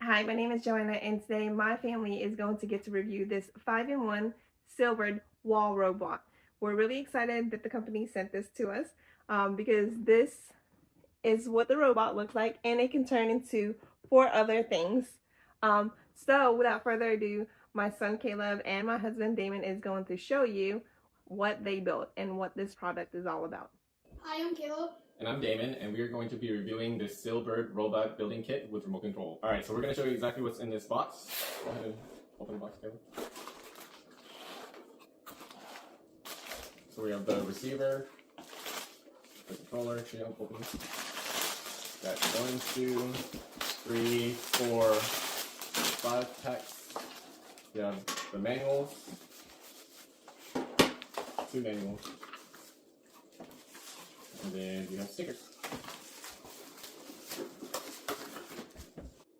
Hi, my name is Joanna, and today my family is going to get to review this 5-in-1 Sillbird wall robot. We're really excited that the company sent this to us because this is what the robot looks like, and it can turn into 4 other things. So without further ado, my son Caleb and my husband Damon is going to show you what they built and what this product is all about. Hi, I'm Caleb. And I'm Damon, and we are going to be reviewing this Sillbird robot building kit with remote control. Alright, so we're going to show you exactly what's in this box. Go ahead and open the box, Caleb. So we have the receiver, the controller, open. Got 1, 2, 3, 4, 5 packs. You have the manuals, 2 manuals. And then you have stickers.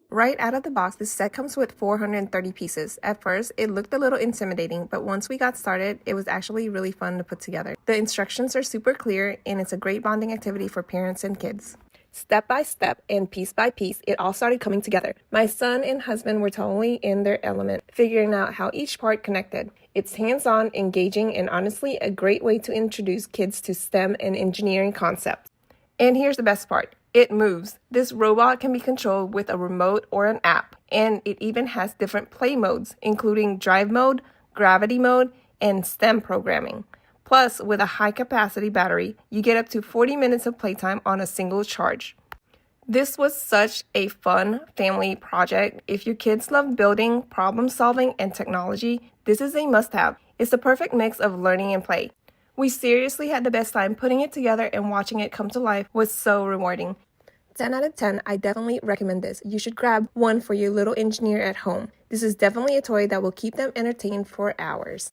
Right out of the box, this set comes with 430 pieces. At first, it looked a little intimidating, but once we got started, it was actually really fun to put together. The instructions are super clear, and it's a great bonding activity for parents and kids. Step by step and piece by piece, it all started coming together. My son and husband were totally in their element, figuring out how each part connected. It's hands-on, engaging, and honestly a great way to introduce kids to STEM and engineering concepts. And here's the best part. It moves. This robot can be controlled with a remote or an app, and it even has different play modes, including drive mode, gravity mode, and STEM programming. Plus, with a high-capacity battery, you get up to 40 minutes of playtime on a single charge. This was such a fun family project. If your kids love building, problem solving, and technology, this is a must-have. It's the perfect mix of learning and play. We seriously had the best time putting it together, and watching it come to life was so rewarding. 10 out of 10, I definitely recommend this. You should grab one for your little engineer at home. This is definitely a toy that will keep them entertained for hours.